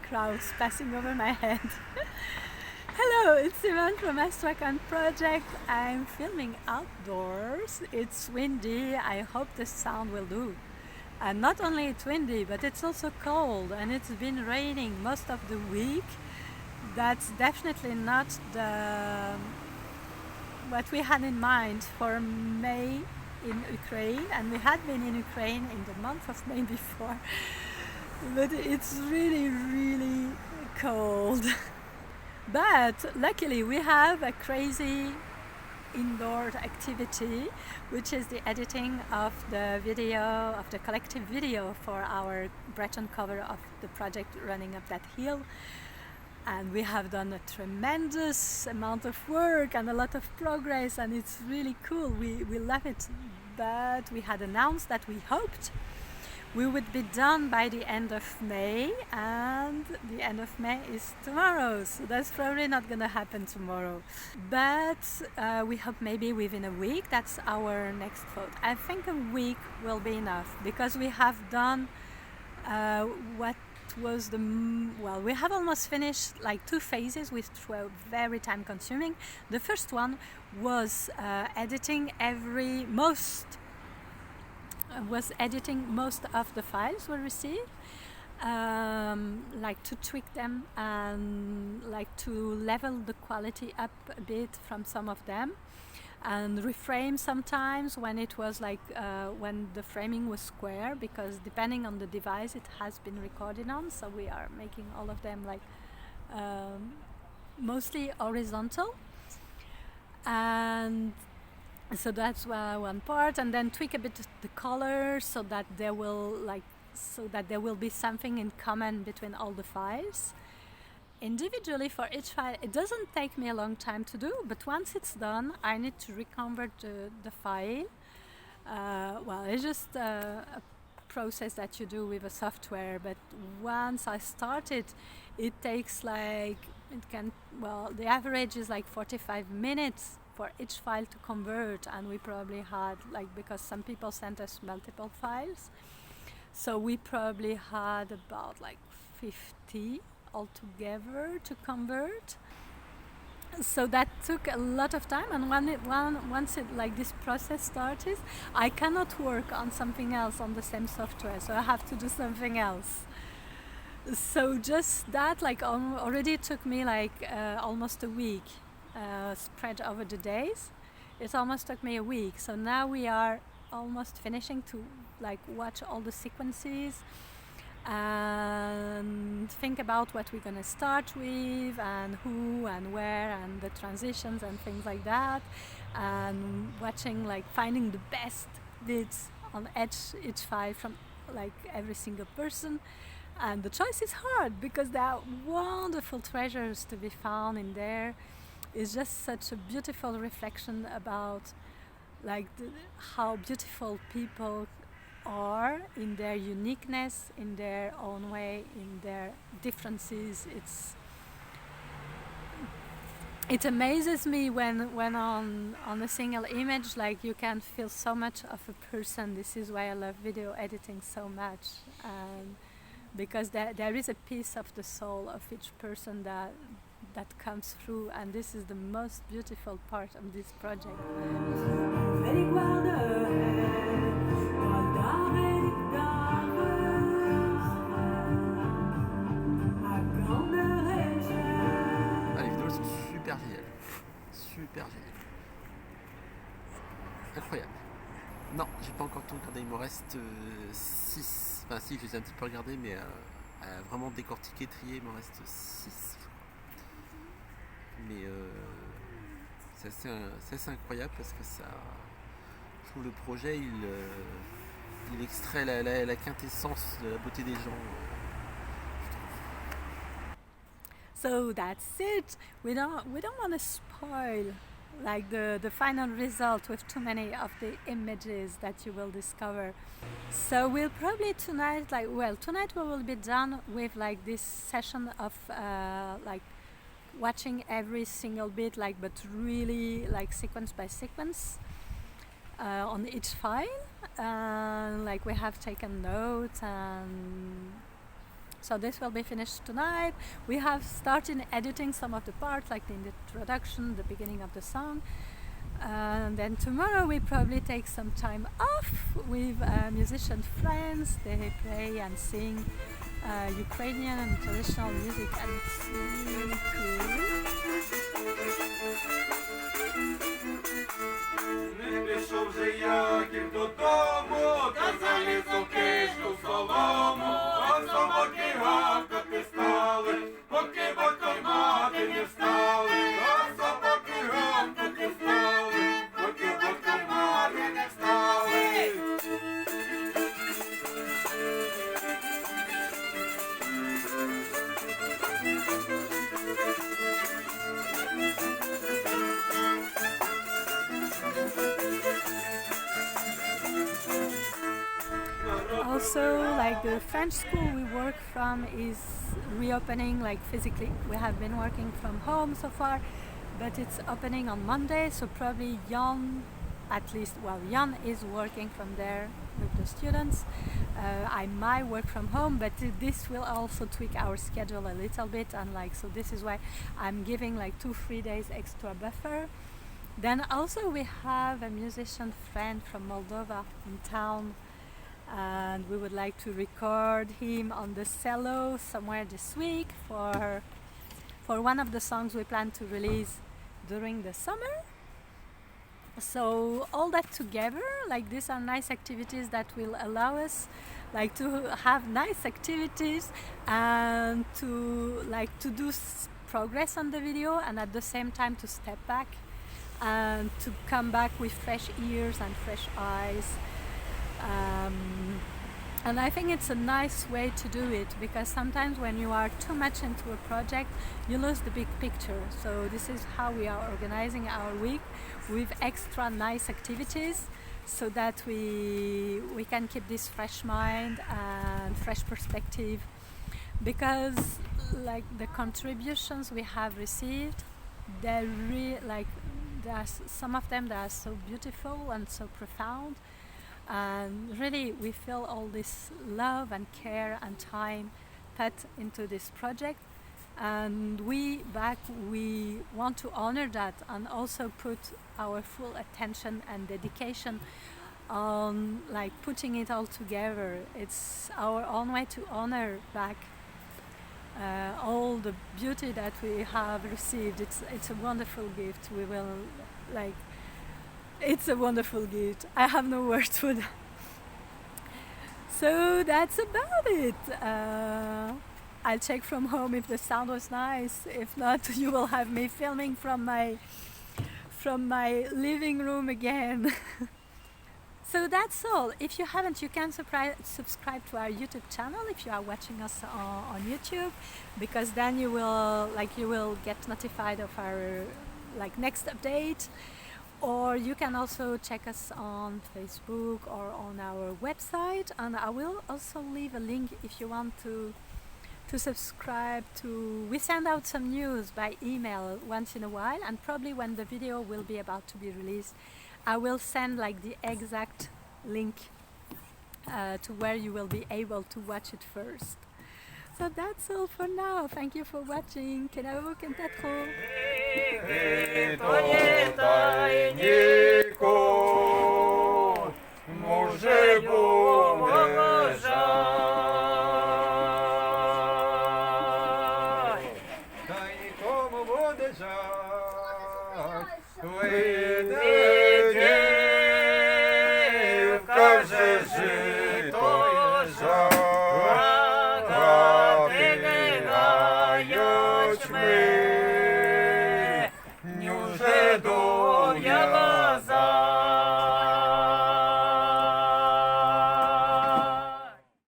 crows passing over my head. Hello, it's Simone from Astrakan project. I'm filming outdoors. It's windy. I hope the sound will do. And not only it's windy, but it's also cold, and it's been raining most of the week. That's definitely not what we had in mind for May in Ukraine, and we had been in Ukraine in the month of May before, but it's really cold. But luckily we have a crazy indoor activity, which is the editing of the video, of the collective video for our Breton cover of the project Running Up That Hill. And we have done a tremendous amount of work and a lot of progress, and it's really cool. We love it. But we had announced that we hoped we would be done by the end of May, and the end of May is tomorrow, so that's probably not gonna happen tomorrow. But we hope maybe within a week. That's our next thought. I think a week will be enough, because we have done what was we have almost finished like 2 phases, which were very time consuming. The first one was editing most of the files we received, like to tweak them and like to level the quality up a bit from some of them, and reframe sometimes when it was like when the framing was square, because depending on the device it has been recorded on, so we are making all of them like mostly horizontal. And so that's one part, and then tweak a bit the color so that there will be something in common between all the files. Individually for each file, it doesn't take me a long time to do, but once it's done, I need to reconvert the file. It's just a process that you do with a software, but once I start it takes the average is like 45 minutes for each file to convert, and we probably had, because some people sent us multiple files, so we probably had about 50 altogether to convert. So that took a lot of time, and once this process started, I cannot work on something else on the same software, so I have to do something else. So just that already took me almost a week, spread over the days. It almost took me a week. So now we are almost finishing to watch all the sequences and think about what we're gonna start with, and who and where, and the transitions and things like that, and watching finding the best bits on each file from every single person. And the choice is hard, because there are wonderful treasures to be found in there. It's just such a beautiful reflection about how beautiful people are in their uniqueness, in their own way, in their differences. It amazes me when on a single image you can feel so much of a person. This is why I love video editing so much, because there is a piece of the soul of each person that comes through, and this is the most beautiful part of this project. Les vidéos sont super géniales. Super géniales. Incroyable. Non, j'ai pas encore tout regardé, il me reste 6. Enfin si, je les ai un petit peu regardés, mais à vraiment décortiquer, trier, il me reste 6. Mais c'est assez incroyable, parce que je trouve le projet, il extrait la quintessence de la beauté des gens. So that's it. We don't want to spoil the final result with too many of the images that you will discover. So we'll probably tonight we will be done with this session of watching every single bit, but really sequence by sequence on each file. We have taken notes, and So this will be finished tonight. We have started editing some of the parts, like the introduction, the beginning of the song. And then tomorrow we probably take some time off with musician friends. They play and sing Ukrainian and traditional music, and it's really cool. Не пішов же Яків додому, та заліз у кишку в солому, а собаки гавкати стали, поки батько й мати не встали, а собаки гавкати стали, поки батько й мати не встали. Also, like the French school we work from is reopening, like physically. We have been working from home so far, but it's opening on Monday, so probably Jan, Jan is working from there with the students. I might work from home, but this will also tweak our schedule a little bit, and so this is why I'm giving 2-3 days extra buffer. Then also we have a musician friend from Moldova in town, and we would like to record him on the cello somewhere this week for one of the songs we plan to release during the summer. So all that together, these are nice activities that will allow us to have nice activities and to do progress on the video, and at the same time to step back and to come back with fresh ears and fresh eyes. And I think it's a nice way to do it, because sometimes when you are too much into a project, you lose the big picture. So this is how we are organizing our week, with extra nice activities, so that we can keep this fresh mind and fresh perspective. Because the contributions we have received, they're some of them that are so beautiful and so profound. And really we feel all this love and care and time put into this project, and we want to honor that and also put our full attention and dedication on putting it all together. It's our own way to honor back all the beauty that we have received. It's a wonderful gift. We will It's a wonderful gift. I have no words for that. So that's about it. I'll check from home if the sound was nice. If not, you will have me filming from my living room again. So that's all. If you haven't, you can subscribe to our YouTube channel if you are watching us on YouTube, because then you will get notified of our next update. Or you can also check us on Facebook or on our website, and I will also leave a link if you want to subscribe to. We send out some news by email once in a while, and probably when the video will be about to be released, I will send the exact link to where you will be able to watch it first. So that's all for now. Thank you for watching. Kenavo Kentatro. Може буде жаль, та нікому буде жаль, вийде дівка вже жито жара, ти не гають ми.